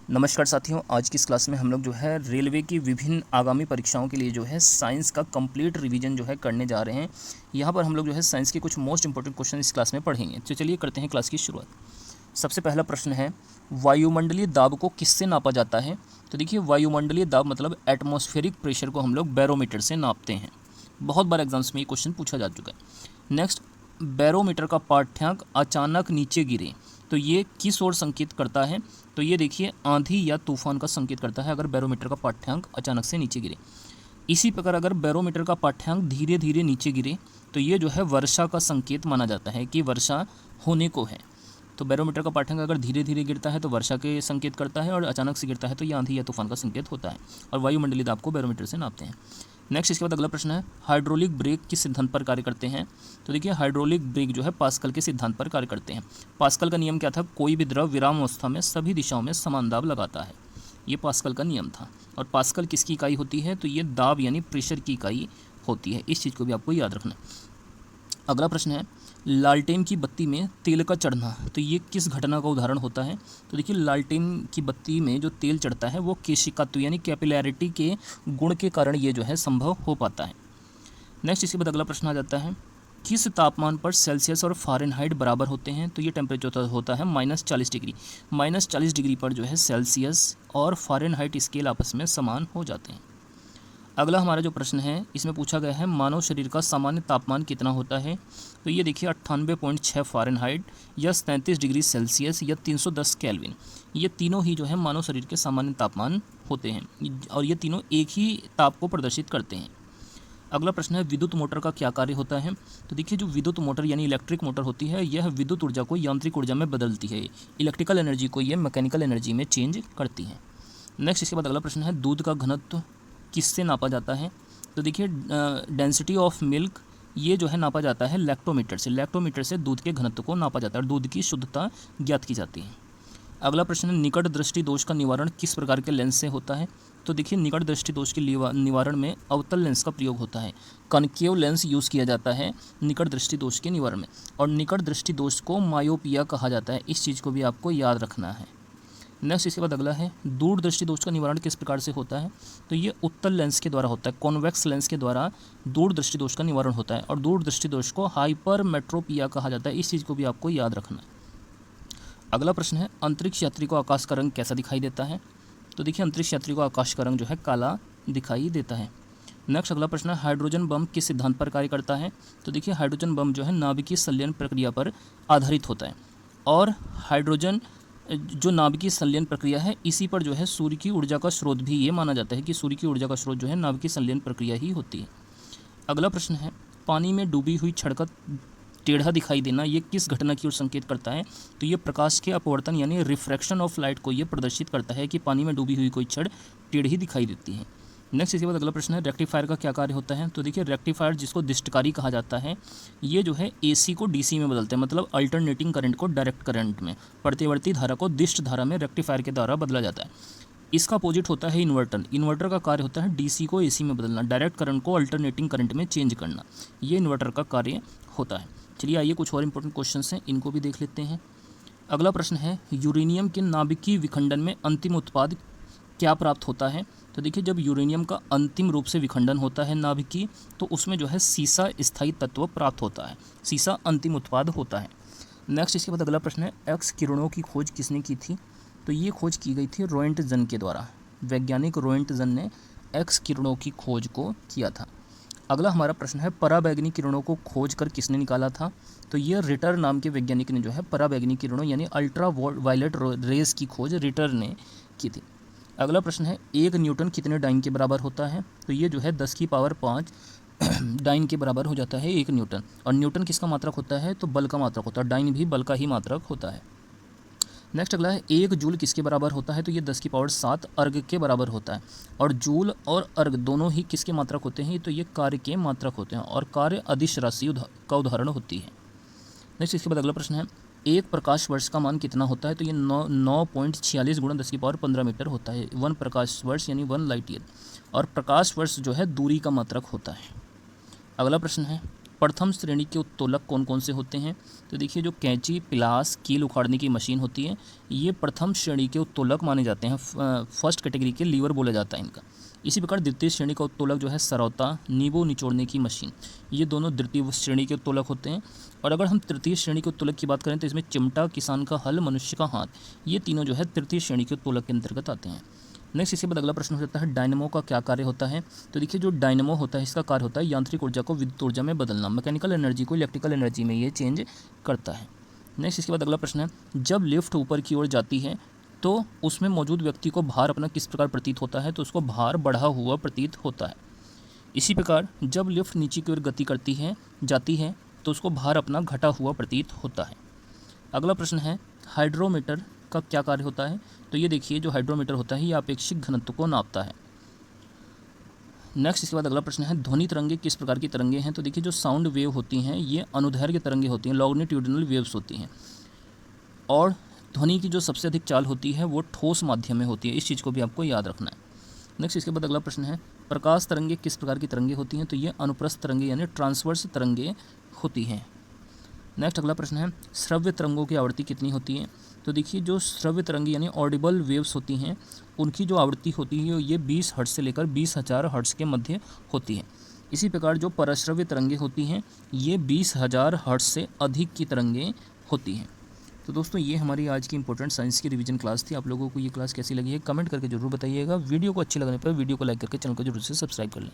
नमस्कार साथियों, आज की इस क्लास में हम लोग जो है रेलवे की विभिन्न आगामी परीक्षाओं के लिए जो है साइंस का कंप्लीट रिवीजन जो है करने जा रहे हैं। यहाँ पर हम लोग जो है साइंस के कुछ मोस्ट इंपॉर्टेंट क्वेश्चन इस क्लास में पढ़ेंगे। तो चलिए करते हैं क्लास की शुरुआत। सबसे पहला प्रश्न है, वायुमंडलीय दाब को किससे नापा जाता है? तो देखिए, वायुमंडलीय दाब मतलब एटमॉस्फेरिक प्रेशर को हम लोग बैरोमीटर से नापते हैं। बहुत बार एग्जाम्स में ये क्वेश्चन पूछा जा चुका है। नेक्स्ट, बैरोमीटर का पाठ्यांक अचानक नीचे गिरे तो ये किस ओर संकेत करता है? तो ये देखिए, आंधी या तूफान का संकेत करता है अगर बैरोमीटर का पाठ्यांक अचानक से नीचे गिरे। इसी प्रकार अगर बैरोमीटर का पाठ्यांक धीरे धीरे नीचे गिरे तो ये जो है वर्षा का संकेत माना जाता है कि वर्षा होने को है। तो बैरोमीटर का पाठ्यांक अगर धीरे धीरे गिरता है तो वर्षा के संकेत करता है, और अचानक से गिरता है तो ये आंधी या तूफान का संकेत होता है। और वायुमंडलीय दाब को बैरोमीटर से नापते हैं। नेक्स्ट, इसके बाद अगला प्रश्न है, हाइड्रोलिक ब्रेक किस सिद्धांत पर कार्य करते हैं? तो देखिए, हाइड्रोलिक ब्रेक जो है पास्कल के सिद्धांत पर कार्य करते हैं। पास्कल का नियम क्या था? कोई भी द्रव विराम अवस्था में सभी दिशाओं में समान दाब लगाता है। ये पास्कल का नियम था। और पास्कल किसकी इकाई होती है? तो ये दाब यानी प्रेशर की इकाई होती है। इस चीज़ को भी आपको याद रखना है। अगला प्रश्न है, लालटेन की बत्ती में तेल का चढ़ना, तो ये किस घटना का उदाहरण होता है? तो देखिए, लालटेन की बत्ती में जो तेल चढ़ता है वो केशिकात्व यानी कैपिलैरिटी के गुण के कारण ये जो है संभव हो पाता है। नेक्स्ट, इसके बाद अगला प्रश्न आ जाता है, किस तापमान पर सेल्सियस और फ़ारेनहाइट बराबर होते हैं? तो ये टेम्परेचर होता है -40 डिग्री। -40 डिग्री पर जो है सेल्सियस और फ़ारेनहाइट स्केल आपस में समान हो जाते हैं। अगला हमारा जो प्रश्न है, इसमें पूछा गया है मानव शरीर का सामान्य तापमान कितना होता है? तो ये देखिए, 98.6 फ़ारेनहाइट या 37 डिग्री सेल्सियस या 310 केल्विन, ये तीनों ही जो है मानव शरीर के सामान्य तापमान होते हैं, और ये तीनों एक ही ताप को प्रदर्शित करते हैं। अगला प्रश्न है, विद्युत मोटर का क्या कार्य होता है? तो देखिए, जो विद्युत मोटर यानी इलेक्ट्रिक मोटर होती है, यह विद्युत ऊर्जा को यांत्रिक ऊर्जा में बदलती है। इलेक्ट्रिकल एनर्जी को ये मैकेनिकल एनर्जी में चेंज करती है। नेक्स्ट, इसके बाद अगला प्रश्न है, दूध का घनत्व किससे नापा जाता है? तो देखिए, डेंसिटी ऑफ मिल्क ये जो है नापा जाता है लैक्टोमीटर से। लैक्टोमीटर से दूध के घनत्व को नापा जाता है और दूध की शुद्धता ज्ञात की जाती है। अगला प्रश्न है, निकट दृष्टि दोष का निवारण किस प्रकार के लेंस से होता है? तो देखिए, निकट दृष्टि दोष के निवारण में अवतल लेंस का प्रयोग होता है। कनकेव लेंस यूज़ किया जाता है निकट दृष्टि दोष के निवारण में, और निकट दृष्टि दोष को मायोपिया कहा जाता है। इस चीज़ को भी आपको याद रखना है। नेक्स्ट, इसके बाद अगला है, दूर दृष्टि दोष का निवारण किस प्रकार से होता है? तो ये उत्तल लेंस के द्वारा होता है। कॉन्वेक्स लेंस के द्वारा दूर दृष्टि दोष का निवारण होता है, और दूर दृष्टि दोष को हाइपरमेट्रोपिया कहा जाता है। इस चीज़ को भी आपको याद रखना है। अगला प्रश्न है, अंतरिक्ष यात्री को आकाश का रंग कैसा दिखाई देता है? तो देखिए, अंतरिक्ष यात्री को आकाश का रंग जो है काला दिखाई देता है। नेक्स्ट, अगला प्रश्न है, हाइड्रोजन बम किस सिद्धांत पर कार्य करता है? तो देखिए, हाइड्रोजन बम जो है नाभिकीय संलयन प्रक्रिया पर आधारित होता है, और हाइड्रोजन जो नाभिकीय संलयन प्रक्रिया है, इसी पर जो है सूर्य की ऊर्जा का स्रोत भी ये माना जाता है कि सूर्य की ऊर्जा का स्रोत जो है नाभिकीय संलयन प्रक्रिया ही होती है। अगला प्रश्न है, पानी में डूबी हुई छड़ का टेढ़ा दिखाई देना ये किस घटना की ओर संकेत करता है? तो ये प्रकाश के अपवर्तन यानी रिफ्रैक्शन ऑफ लाइट को ये प्रदर्शित करता है कि पानी में डूबी हुई कोई छड़ टेढ़ी दिखाई देती है। नेक्स्ट, इसके बाद अगला प्रश्न है, रेक्टिफायर का क्या कार्य होता है? तो देखिए, रेक्टिफायर जिसको दिष्टकारी कहा जाता है, ये जो है एसी को डीसी में बदलते हैं, मतलब अल्टरनेटिंग करंट को डायरेक्ट करंट में, प्रतिवर्ती धारा को दिष्ट धारा में रेक्टिफायर के द्वारा बदला जाता है। इसका अपोजिट होता है इन्वर्टर। इन्वर्टर का कार्य होता है डीसी को एसी में बदलना, डायरेक्ट करंट को अल्टरनेटिंग करंट में चेंज करना। ये इन्वर्टर का कार्य होता है। चलिए आइए कुछ और इंपॉर्टेंट क्वेश्चंस हैं, इनको भी देख लेते हैं। अगला प्रश्न है, यूरेनियम के नाभिकीय विखंडन में अंतिम उत्पाद क्या प्राप्त होता है? तो देखिए, जब यूरेनियम का अंतिम रूप से विखंडन होता है नाभिकीय, तो उसमें जो है सीसा स्थायी तत्व प्राप्त होता है। सीसा अंतिम उत्पाद होता है। नेक्स्ट, इसके बाद अगला प्रश्न है, एक्स किरणों की खोज किसने की थी? तो ये खोज की गई थी रोएंटजन के द्वारा। वैज्ञानिक रोएंटजन ने एक्स किरणों की खोज को किया था। अगला हमारा प्रश्न है, पराबैंगनी किरणों को खोज कर किसने निकाला था? तो ये रिटर नाम के वैज्ञानिक ने जो है पराबैंगनी किरणों यानी अल्ट्रा वायलेट रेज की खोज रिटर ने की थी। अगला प्रश्न है, 1 न्यूटन कितने डाइन के बराबर होता है? तो ये जो है 10 की पावर 5 डाइन के बराबर हो जाता है 1 न्यूटन। और न्यूटन किसका मात्रक होता है? तो बल का मात्रक होता है। डाइन भी बल का ही मात्रक होता है। नेक्स्ट, अगला है, 1 जूल किसके बराबर होता है? तो ये 10 की पावर 7 अर्ग के बराबर होता है। और जूल और अर्ग दोनों ही किसके मात्रक होते हैं? तो ये कार्य के मात्रक होते हैं, और कार्य अदिश राशि का उदाहरण होती है। नेक्स्ट, इसके बाद अगला प्रश्न है, 1 प्रकाश वर्ष का मान कितना होता है? तो ये 9.46 गुणा 10 की पावर 15 मीटर होता है। 1 प्रकाश वर्ष यानी 1 लाइट ईयर, और प्रकाश वर्ष जो है दूरी का मात्रक होता है। अगला प्रश्न है, प्रथम श्रेणी के उत्तोलक कौन कौन से होते हैं? तो देखिए जो कैंची, पिलास, कील उखाड़ने की मशीन होती है, ये प्रथम श्रेणी के उत्तोलक माने जाते हैं। फर्स्ट कैटेगरी के लीवर बोला जाता है इनका। इसी प्रकार द्वितीय श्रेणी का उत्तोलक जो है सरौता, नींबू निचोड़ने की मशीन, ये दोनों द्वितीय श्रेणी के उत्तोलक होते हैं। और अगर हम तृतीय श्रेणी के उत्तोलक की बात करें तो इसमें चिमटा, किसान का हल, मनुष्य का हाथ, ये तीनों जो है तृतीय श्रेणी के उत्तोलक के अंतर्गत आते हैं। नेक्स्ट इसके बाद अगला प्रश्न हो जाता है डायनमो का क्या कार्य होता है? तो देखिए जो डायनमो होता है इसका कार्य होता है यांत्रिक ऊर्जा को विद्युत ऊर्जा में बदलना, मैकेनिकल एनर्जी को इलेक्ट्रिकल एनर्जी में ये चेंज करता है। नेक्स्ट इसके बाद अगला प्रश्न है जब लिफ्ट ऊपर की ओर जाती है तो उसमें मौजूद व्यक्ति को भार अपना किस प्रकार प्रतीत होता है? तो उसको भार बढ़ा हुआ प्रतीत होता है। इसी प्रकार जब लिफ्ट नीचे की ओर गति करती है जाती है तो उसको भार अपना घटा हुआ प्रतीत होता है। अगला प्रश्न है हाइड्रोमीटर का क्या कार्य होता है? तो ये देखिए जो हाइड्रोमीटर होता है ये आपेक्षिक घनत्व को नापता है। नेक्स्ट इसके बाद अगला प्रश्न है ध्वनि तरंगे किस प्रकार की तरंगे हैं? तो देखिए जो साउंड वेव होती हैं ये अनुदैर्घ्य तरंगे होती हैं, लॉन्गिट्यूडिनल वेव्स होती हैं। और ध्वनि की जो सबसे अधिक चाल होती है वो ठोस माध्यम में होती है, इस चीज़ को भी आपको याद रखना है। नेक्स्ट इसके बाद अगला प्रश्न है प्रकाश तरंगे किस प्रकार की तरंगे होती हैं? तो ये अनुप्रस्थ तरंगे यानी ट्रांसवर्स तरंगे होती हैं। नेक्स्ट अगला प्रश्न है श्रव्य तरंगों की आवृत्ति कितनी होती है? तो देखिए जो श्रव्य तरंगे यानी ऑडिबल वेव्स होती हैं उनकी जो आवृत्ति होती है ये 20 हर्ट्ज से लेकर 20,000 हर्ट्ज के मध्य होती है। इसी प्रकार जो परश्रव्य तरंगे होती हैं ये 20,000 हर्ट्ज से अधिक की तरंगे होती हैं। तो दोस्तों ये हमारी आज की इंपॉर्टेंट साइंस की रिवीजन क्लास थी। आप लोगों को ये क्लास कैसी लगी है कमेंट करके जरूर बताइएगा। वीडियो को अच्छी लगने पर वीडियो को लाइक करके चैनल को जरूर से सब्सक्राइब कर लें।